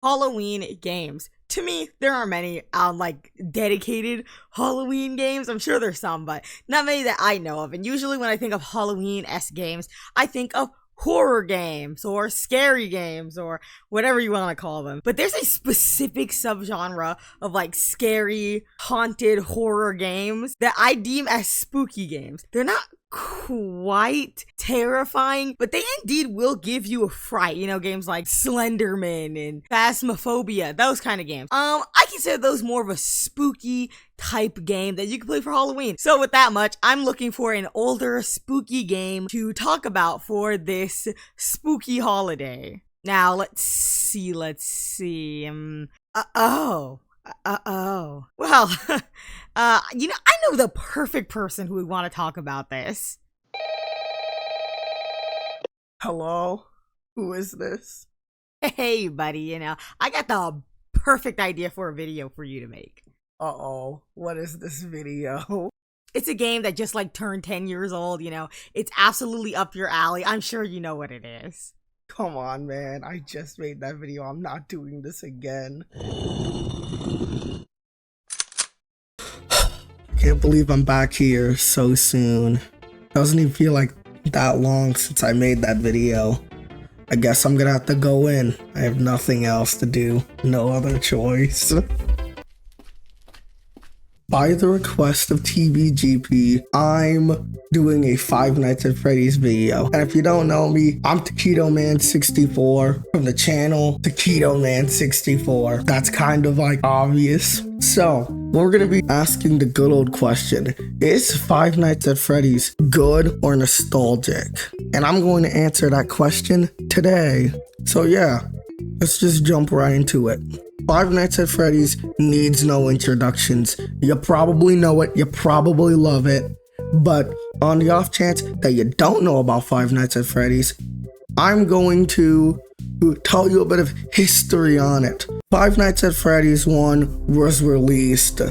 Halloween games. To me, there aren't many like dedicated Halloween games. I'm sure there's some, but not many that I know of. And usually when I think of Halloween-esque games, I think of horror games or scary games or whatever you want to call them. But there's a specific subgenre of like scary, haunted horror games that I deem as spooky games. They're not quite terrifying, but they indeed will give you a fright. You know, games like Slenderman and Phasmophobia, those kind of games. I consider those more of a spooky type game that you can play for Halloween. So with that much, I'm looking for an older spooky game to talk about for this spooky holiday. Now, let's see. Well, I know the perfect person who would want to talk about this. Hello? Who is this? Hey, buddy, I got the perfect idea for a video for you to make. Uh-oh, what is this video? It's a game that just turned 10 years old, It's absolutely up your alley. I'm sure you know what it is. Come on, man. I just made that video. I'm not doing this again. Can't believe I'm back here so soon. Doesn't even feel like that long since I made that video. I guess I'm gonna have to go in. I have nothing else to do. No other choice. By the request of TBGP, I'm doing a Five Nights at Freddy's video. And if you don't know me, I'm Taquito Man 64 from the channel Taquito Man 64. That's kind of obvious. So, we're gonna be asking the good old question: is Five Nights at Freddy's good or nostalgic? And I'm going to answer that question today. So yeah, let's just jump right into it. Five Nights at Freddy's needs no introductions. You probably know it, you probably love it, but on the off chance that you don't know about Five Nights at Freddy's, I'm going to tell you a bit of history on it. Five Nights at Freddy's 1 was released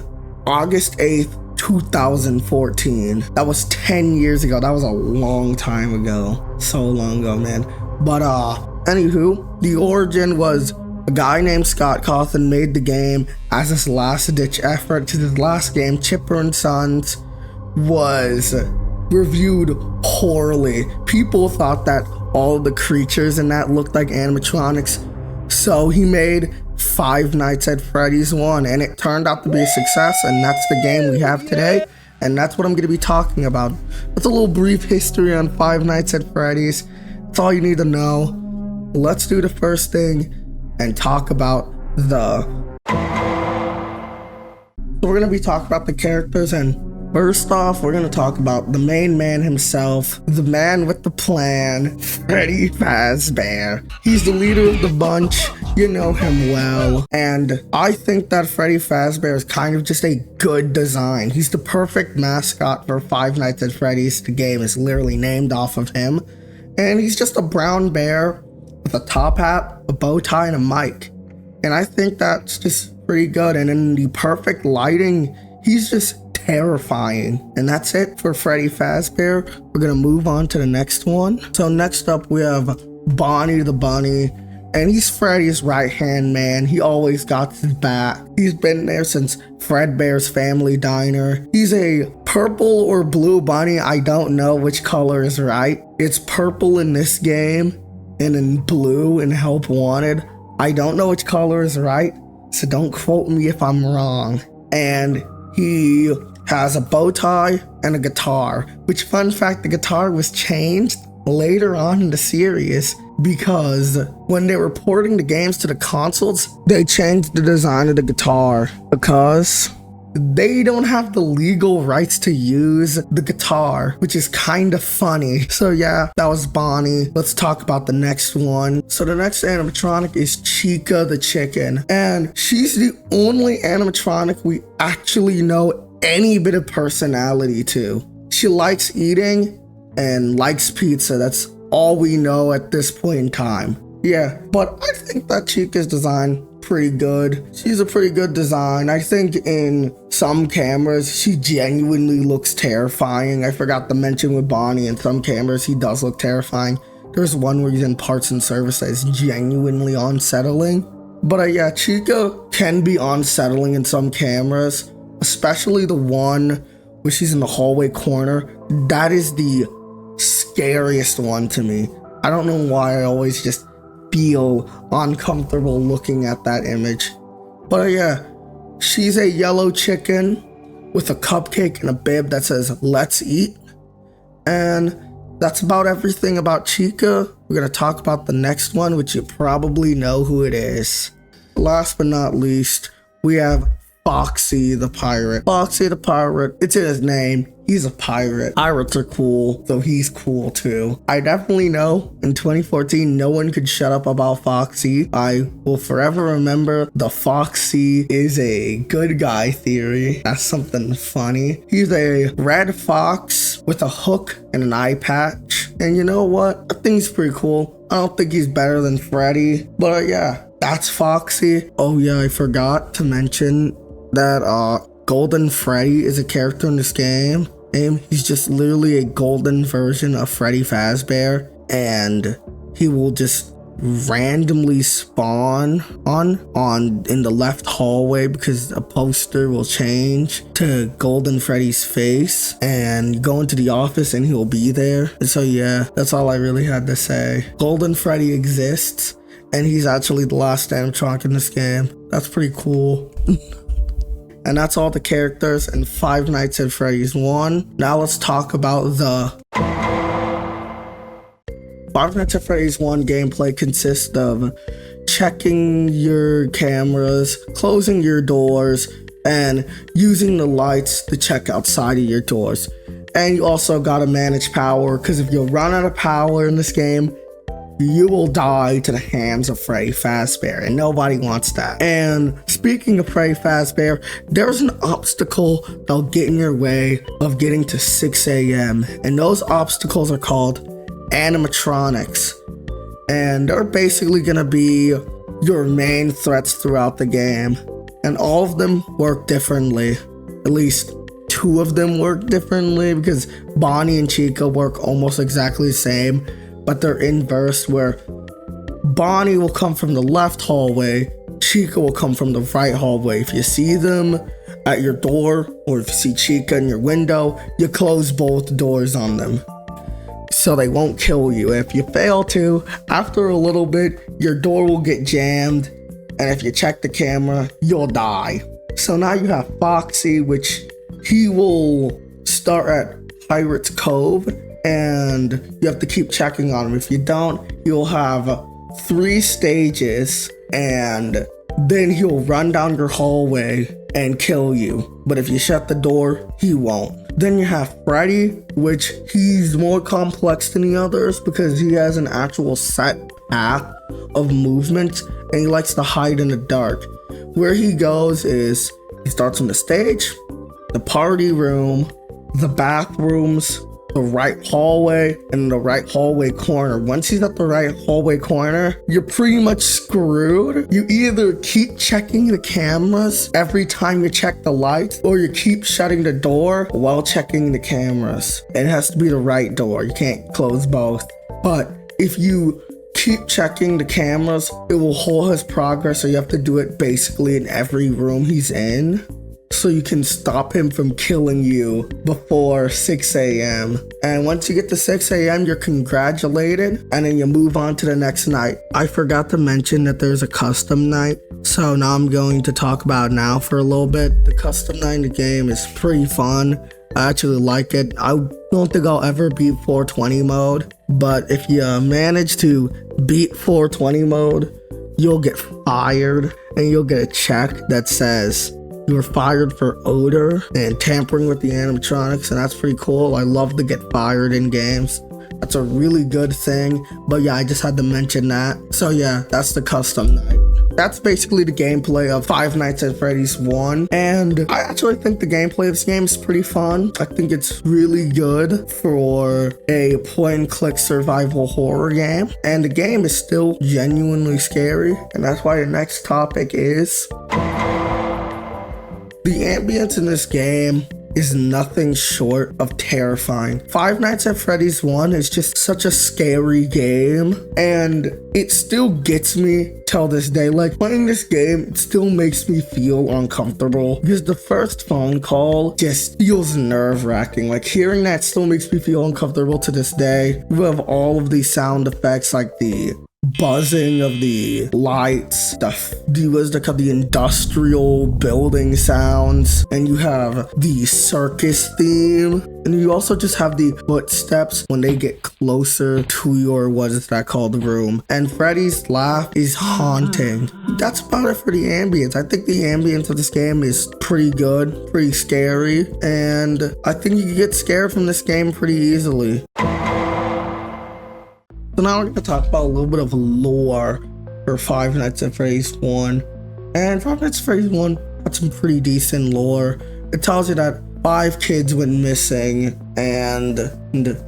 August 8th, 2014. That was 10 years ago. That was a long time ago. So long ago, man. But anywho, the origin was a guy named Scott Cawthon made the game as his last-ditch effort, because his last game, Chipper & Sons, was reviewed poorly. People thought that all the creatures in that looked like animatronics, so he made Five Nights at Freddy's 1, and it turned out to be a success, and that's the game we have today, and that's what I'm going to be talking about. That's a little brief history on Five Nights at Freddy's. That's all you need to know. Let's do the first thing and talk about we're going to be talking about the characters, and first off, we're going to talk about the main man himself, the man with the plan, Freddy Fazbear. He's the leader of the bunch, you know him well, and I think that Freddy Fazbear is kind of just a good design. He's the perfect mascot for Five Nights at Freddy's. The game is literally named off of him, and he's just a brown bear with a top hat, a bow tie, and a mic. And I think that's just pretty good. And in the perfect lighting, he's just terrifying. And that's it for Freddy Fazbear. We're gonna move on to the next one. So next up, we have Bonnie the Bunny. And he's Freddy's right-hand man. He always got his back. He's been there since Fredbear's Family Diner. He's a purple or blue bunny. I don't know which color is right. It's purple in this game and in blue in Help Wanted. I don't know which color is right, so don't quote me if I'm wrong. And he has a bow tie and a guitar, which, fun fact, the guitar was changed later on in the series because when they were porting the games to the consoles, they changed the design of the guitar because they don't have the legal rights to use the guitar, which is kind of funny. So yeah, that was Bonnie. Let's talk about the next one. So the next animatronic is Chica the chicken, and she's the only animatronic we actually know any bit of personality to. She likes eating and likes pizza. That's all we know at this point in time. Yeah, but I think that Chica's design pretty good. She's a pretty good design. I think in some cameras, she genuinely looks terrifying. I forgot to mention with Bonnie, in some cameras, he does look terrifying. There's one where he's in parts and service that is genuinely unsettling. But yeah, Chica can be unsettling in some cameras, especially the one where she's in the hallway corner. That is the scariest one to me. I don't know why I always just feel uncomfortable looking at that image. But yeah, she's a yellow chicken with a cupcake and a bib that says "Let's eat." And that's about everything about Chica. We're gonna talk about the next one, which you probably know who it is. Last but not least, we have Foxy the pirate. Foxy the pirate, it's in his name. He's a pirate. Pirates are cool, so he's cool too. I definitely know in 2014, no one could shut up about Foxy. I will forever remember the Foxy is a good guy theory. That's something funny. He's a red fox with a hook and an eye patch. And you know what? I think he's pretty cool. I don't think he's better than Freddy, but yeah, that's Foxy. Oh yeah, I forgot to mention that Golden Freddy is a character in this game. And he's just literally a golden version of Freddy Fazbear, and he will just randomly spawn in the left hallway because a poster will change to Golden Freddy's face, and go into the office and he'll be there. And so yeah, that's all I really had to say. Golden Freddy exists, and he's actually the last animatronic in this game. That's pretty cool. And that's all the characters in Five Nights at Freddy's 1. Now let's talk about the Five Nights at Freddy's 1 gameplay consists of checking your cameras, closing your doors, and using the lights to check outside of your doors. And you also gotta manage power, because if you run out of power in this game, you will die to the hands of Freddy Fazbear, and nobody wants that. And speaking of Freddy Fazbear, there's an obstacle that'll get in your way of getting to 6 a.m. And those obstacles are called animatronics. And they're basically gonna be your main threats throughout the game. And all of them work differently. At least 2 of them work differently, because Bonnie and Chica work almost exactly the same, but they're inverse, where Bonnie will come from the left hallway, Chica will come from the right hallway. If you see them at your door, or if you see Chica in your window, you close both doors on them, so they won't kill you. If you fail to, after a little bit, your door will get jammed, and if you check the camera, you'll die. So now you have Foxy, which he will start at Pirate's Cove, and you have to keep checking on him. If you don't, you'll have 3 stages, and then he'll run down your hallway and kill you. But if you shut the door, he won't. Then you have Freddy, which he's more complex than the others because he has an actual set path of movement, and he likes to hide in the dark. Where he goes is, he starts on the stage, the party room, the bathrooms, the right hallway, and the right hallway corner. Once he's at the right hallway corner, you're pretty much screwed. You either keep checking the cameras every time you check the lights, or you keep shutting the door while checking the cameras. It has to be the right door. You can't close both. But if you keep checking the cameras, it will hold his progress, so you have to do it basically in every room he's in, so you can stop him from killing you before 6 a.m. And once you get to 6 a.m., you're congratulated, and then you move on to the next night. I forgot to mention that there's a custom night, so now I'm going to talk about it now for a little bit. The custom night in the game is pretty fun. I actually like it. I don't think I'll ever beat 420 mode, but if you manage to beat 420 mode, you'll get fired, and you'll get a check that says you were fired for odor and tampering with the animatronics, and that's pretty cool. I love to get fired in games. That's a really good thing. But yeah, I just had to mention that. So yeah, that's the custom night. That's basically the gameplay of Five Nights at Freddy's 1. And I actually think the gameplay of this game is pretty fun. I think it's really good for a point-and-click survival horror game. And the game is still genuinely scary. And that's why the next topic is the ambience in this game is nothing short of terrifying. Five Nights at Freddy's 1 is just such a scary game, and it still gets me till this day. Like, playing this game, it still makes me feel uncomfortable because the first phone call just feels nerve-wracking. Like, hearing that still makes me feel uncomfortable to this day. You have all of these sound effects, like the buzzing of the lights, the industrial building sounds, and you have the circus theme, and you also just have the footsteps when they get closer to your, what is that called, room. And Freddy's laugh is haunting. That's about it for the ambience. I think the ambience of this game is pretty good, pretty scary, and I think you can get scared from this game pretty easily. So now we're going to talk about a little bit of lore for Five Nights at Freddy's 1. And Five Nights at Freddy's 1 had some pretty decent lore. It tells you that 5 kids went missing and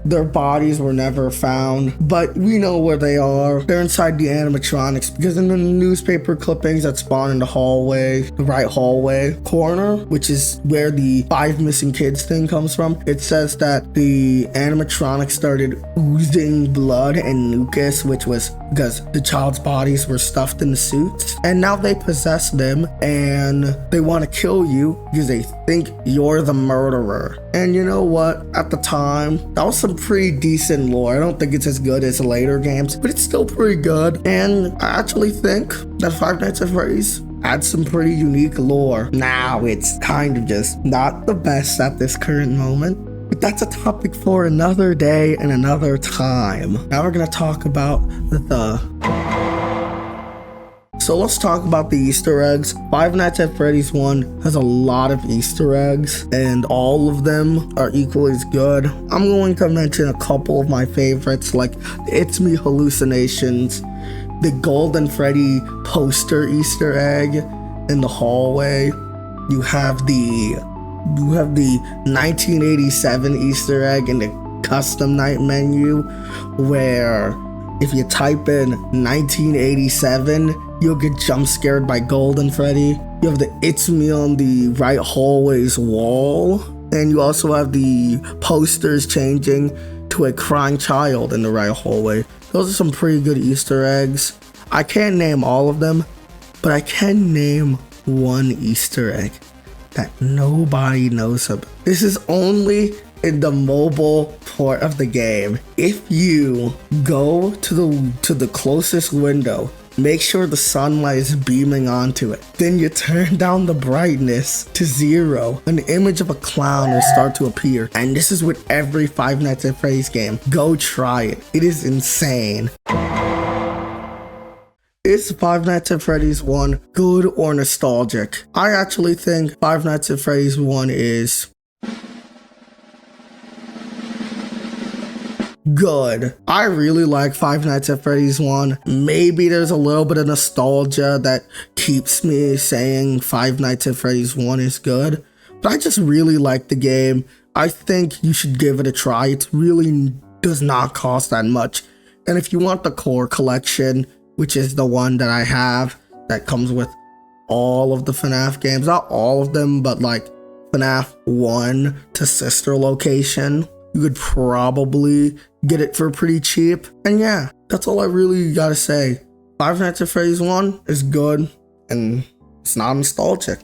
their bodies were never found, but we know where they are. They're inside the animatronics, because in the newspaper clippings that spawn in the hallway, the right hallway corner, which is where the 5 missing kids thing comes from, it says that the animatronics started oozing blood and mucus, which was because the child's bodies were stuffed in the suits, and now they possess them and they want to kill you because they think you're the murderer. And you know what? At the time, that was some pretty decent lore. I don't think it's as good as later games, but it's still pretty good. And I actually think that Five Nights at Freddy's had some pretty unique lore. Now it's kind of just not the best at this current moment, but that's a topic for another day and another time. Now we're gonna talk about So let's talk about the Easter eggs. Five Nights at Freddy's 1 has a lot of Easter eggs, and all of them are equally as good. I'm going to mention a couple of my favorites, like the It's Me hallucinations, the Golden Freddy poster Easter egg in the hallway. You have the 1987 Easter egg in the custom night menu, where if you type in 1987, you'll get jump scared by Golden Freddy. You have the It's Me on the right hallway's wall, and you also have the posters changing to a crying child in the right hallway. Those are some pretty good Easter eggs. I can't name all of them, but I can name one Easter egg that nobody knows about. This is only in the mobile port of the game. If you go to the closest window, make sure the sunlight is beaming onto it, then you turn down the brightness to 0, an image of a clown will start to appear. And this is with every Five Nights at Freddy's game. Go try it. It is insane. Is Five Nights at Freddy's 1 good or nostalgic? I actually think Five Nights at Freddy's 1 is good. I really like Five Nights at Freddy's 1. Maybe there's a little bit of nostalgia that keeps me saying Five Nights at Freddy's 1 is good, but I just really like the game. I think you should give it a try. It really does not cost that much. And if you want the core collection, which is the one that I have, that comes with all of the FNAF games, not all of them, but like FNAF 1 to sister location, you could probably get it for pretty cheap. And yeah, that's all I really gotta say. Five Nights at Freddy's 1 is good, and it's not nostalgic.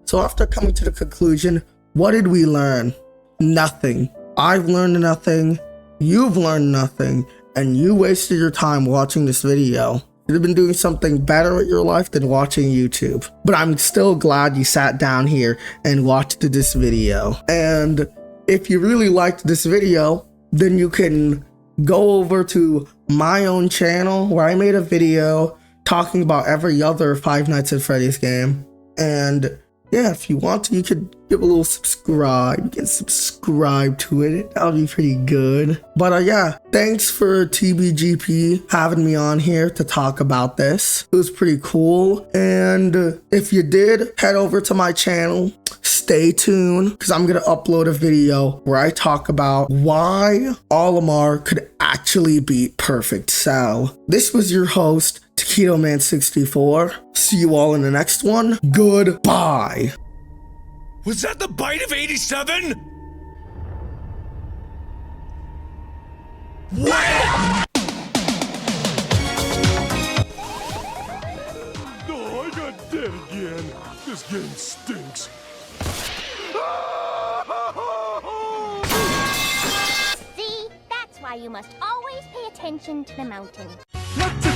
So after coming to the conclusion, what did we learn? Nothing. I've learned nothing, you've learned nothing, and you wasted your time watching this video. You'd have been doing something better with your life than watching YouTube. But I'm still glad you sat down here and watched this video. And if you really liked this video, then you can go over to my own channel where I made a video talking about every other Five Nights at Freddy's game. And yeah, if you want to, you could give a little subscribe. You can subscribe to it. That would be pretty good. But yeah, thanks for TBGP having me on here to talk about this. It was pretty cool. And if you did, head over to my channel. Stay tuned, because I'm going to upload a video where I talk about why Olimar could actually beat Perfect Cell. This was your host, Taquito Man 64. See you all in the next one. Goodbye. Was that the bite of 87? What? Oh, I got dead again. This game stinks. See, that's why you must always pay attention to the mountain. Not